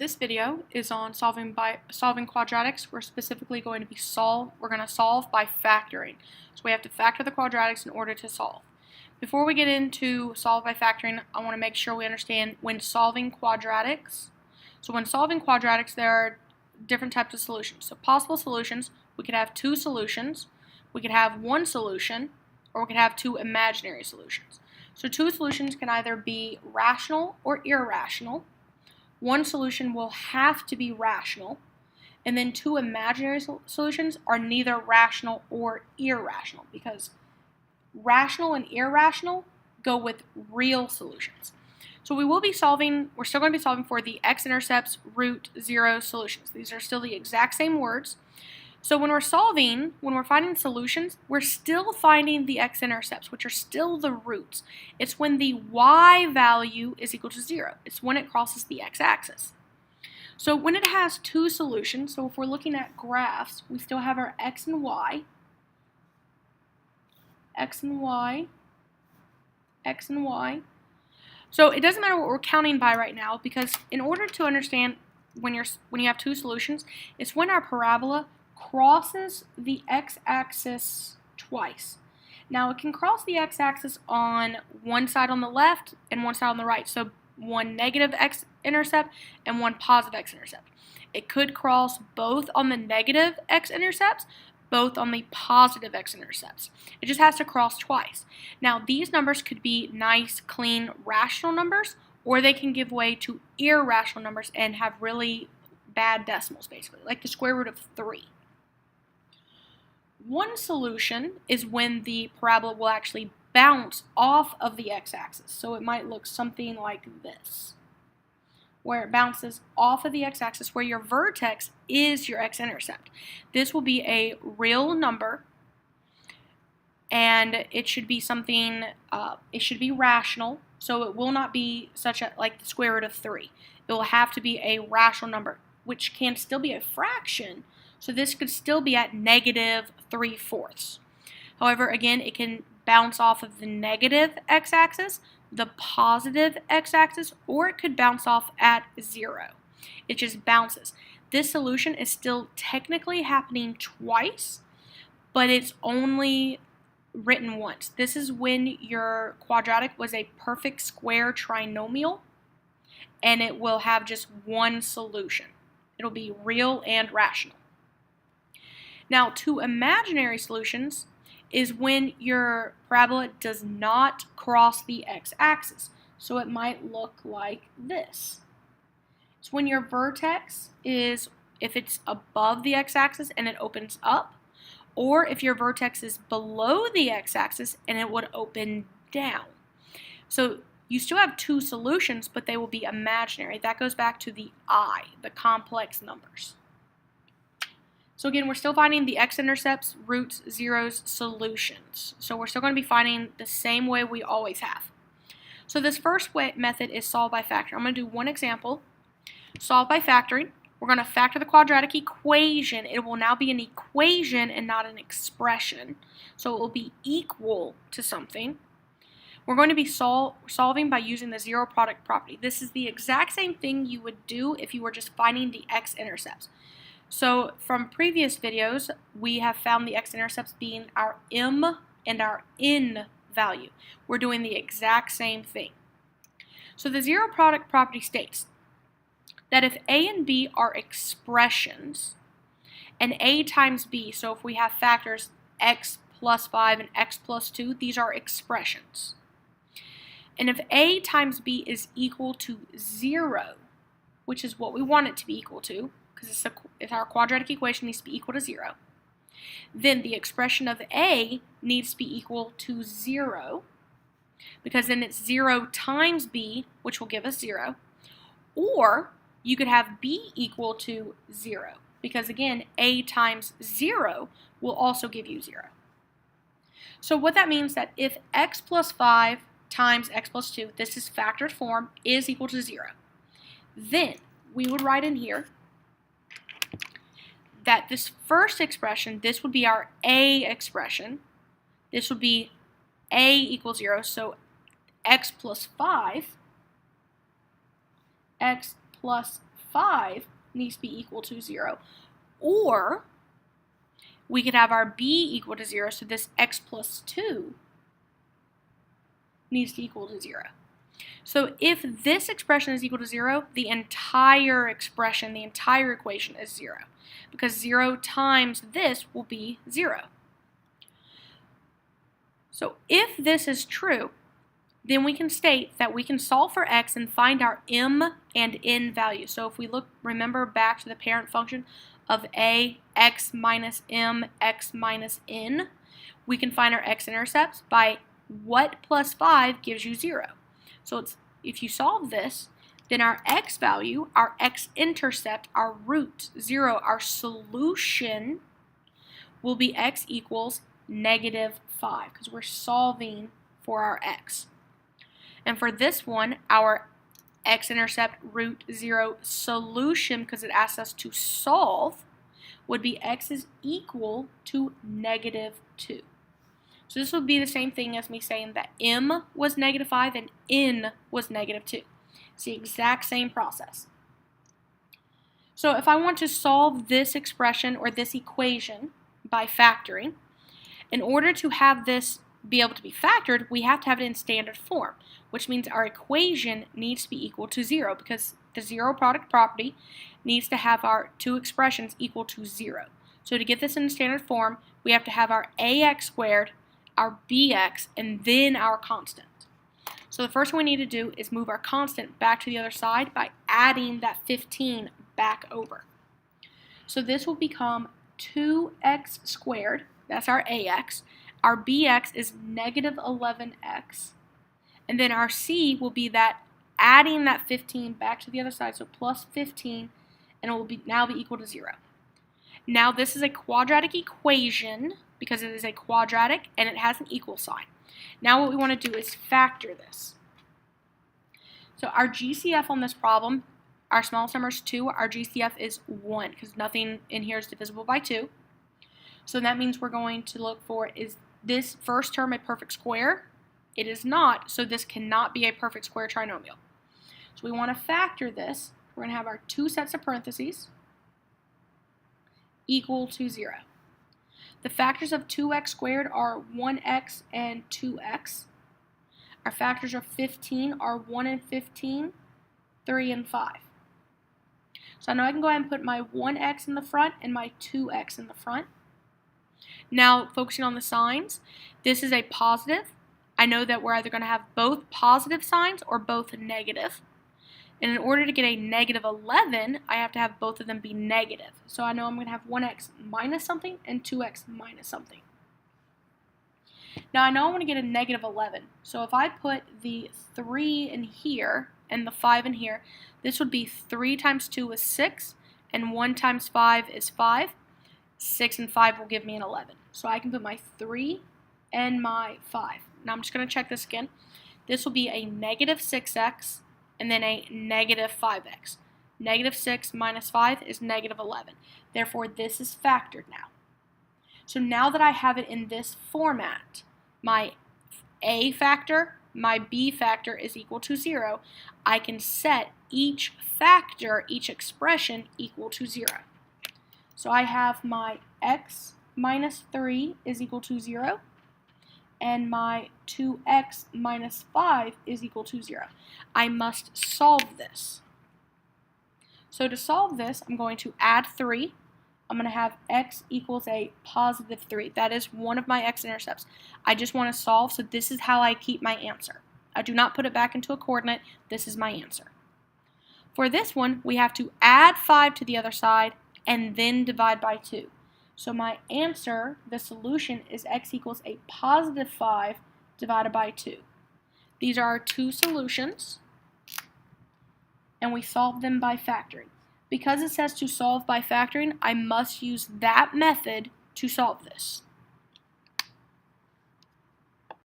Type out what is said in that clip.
This video is on solving quadratics. We're specifically going to be we're going to solve by factoring. So we have to factor the quadratics in order to solve. Before we get into solve by factoring, I want to make sure we understand when solving quadratics. So when solving quadratics, there are different types of solutions. So possible solutions, we could have two solutions, we could have one solution, or we could have two imaginary solutions. So two solutions can either be rational or irrational. One solution will have to be rational, and then two imaginary solutions are neither rational or irrational, because rational and irrational go with real solutions. So we're still going to be solving for the x-intercepts, root, zero solutions. These are still the exact same words. So when we're finding solutions, we're still finding the x-intercepts, which are still the roots. It's when the y value is equal to 0. It's when it crosses the x-axis. So when it has two solutions, so if we're looking at graphs, we still have our x and y, x and y, x and y. So it doesn't matter what we're counting by right now, because in order to understand when you have two solutions, it's when our parabola crosses the x-axis twice. Now it can cross the x-axis on one side on the left and one side on the right, so one negative x-intercept and one positive x-intercept. It could cross both on the negative x-intercepts, both on the positive x-intercepts. It just has to cross twice. Now these numbers could be nice, clean, rational numbers, or they can give way to irrational numbers and have really bad decimals, basically, like the square root of 3. One solution is when the parabola will actually bounce off of the x-axis. So it might look something like this, where it bounces off of the x-axis, where your vertex is your x-intercept. This will be a real number, and it should be something, it should be rational, so it will not be like the square root of 3. It will have to be a rational number, which can still be a fraction. So this could still be at negative 3/4. However, again, it can bounce off of the negative x-axis, the positive x-axis, or it could bounce off at 0. It just bounces. This solution is still technically happening twice, but it's only written once. This is when your quadratic was a perfect square trinomial, and it will have just one solution. It'll be real and rational. Now, two imaginary solutions is when your parabola does not cross the x-axis. So it might look like this. It's when your vertex is, if it's above the x-axis and it opens up, or if your vertex is below the x-axis and it would open down. So you still have two solutions, but they will be imaginary. That goes back to the the complex numbers. So again, we're still finding the x-intercepts, roots, zeros, solutions. So we're still going to be finding the same way we always have. So this first method is solve by factoring. I'm going to do one example. Solve by factoring. We're going to factor the quadratic equation. It will now be an equation and not an expression. So it will be equal to something. We're going to be solving by using the zero product property. This is the exact same thing you would do if you were just finding the x-intercepts. So from previous videos, we have found the x-intercepts being our m and our n value. We're doing the exact same thing. So the zero product property states that if a and b are expressions, and a times b, so if we have factors x plus 5 and x plus 2, these are expressions. And if a times b is equal to 0, which is what we want it to be equal to, because our quadratic equation needs to be equal to 0, then the expression of a needs to be equal to 0, because then it's 0 times b, which will give us 0, or you could have b equal to 0, because again, a times 0 will also give you 0. So what that means that if x plus 5 times x plus 2, this is factored form, is equal to 0, then we would write in here that this first expression, this would be our a expression. This would be a equals 0, so x plus 5 5 needs to be equal to 0. Or we could have our b equal to 0, so this x plus 2 needs to equal to 0. So if this expression is equal to 0, the entire expression, the entire equation is 0, because 0 times this will be 0. So if this is true, then we can state that we can solve for x and find our m and n values. So if we remember back to the parent function of a, x minus m, x minus n, we can find our x-intercepts by what plus 5 gives you 0. So if you solve this, then our x value, our x-intercept, our root, 0, our solution will be x equals -5, because we're solving for our x. And for this one, our x-intercept, root, 0, solution, because it asks us to solve, would be x is equal to -2. So this would be the same thing as me saying that m was -5 and n was -2. It's the exact same process. So if I want to solve this expression or this equation by factoring, in order to have this be able to be factored, we have to have it in standard form, which means our equation needs to be equal to 0, because the zero product property needs to have our two expressions equal to 0. So to get this in standard form, we have to have our ax squared, our bx, and then our constant. So the first thing we need to do is move our constant back to the other side by adding that 15 back over. So this will become 2x squared, that's our ax, our bx is -11x, and then our c will be that adding that 15 back to the other side, so plus 15, and it will now be equal to 0. Now this is a quadratic equation because it is a quadratic and it has an equal sign. Now what we want to do is factor this. So our GCF on this problem, our smallest number is 2, our GCF is 1, because nothing in here is divisible by 2. So that means we're going to look for, is this first term a perfect square? It is not, so this cannot be a perfect square trinomial. So we want to factor this. We're going to have our two sets of parentheses equal to 0. The factors of 2x squared are 1x and 2x. Our factors of 15 are 1 and 15, 3 and 5. So now I can go ahead and put my 1x in the front and my 2x in the front. Now, focusing on the signs, this is a positive. I know that we're either going to have both positive signs or both negative. And in order to get a -11, I have to have both of them be negative. So I know I'm going to have 1x minus something and 2x minus something. Now I know I want to get a -11. So if I put the 3 in here and the 5 in here, this would be 3 times 2 is 6, and 1 times 5 is 5. 6 and 5 will give me an 11. So I can put my 3 and my 5. Now I'm just going to check this again. This will be a -6x and then a -5x. -6 minus 5 is -11. Therefore, this is factored now. So now that I have it in this format, my a factor, my b factor is equal to 0, I can set each factor, each expression equal to 0. So I have my x minus 3 is equal to 0, and my 2x minus 5 is equal to 0. I must solve this. So to solve this, I'm going to add 3. I'm going to have x equals a positive 3. That is one of my x-intercepts. I just want to solve, so this is how I keep my answer. I do not put it back into a coordinate. This is my answer. For this one, we have to add 5 to the other side and then divide by 2. So my answer, the solution, is x equals a positive 5 divided by 2. These are our two solutions, and we solve them by factoring. Because it says to solve by factoring, I must use that method to solve this.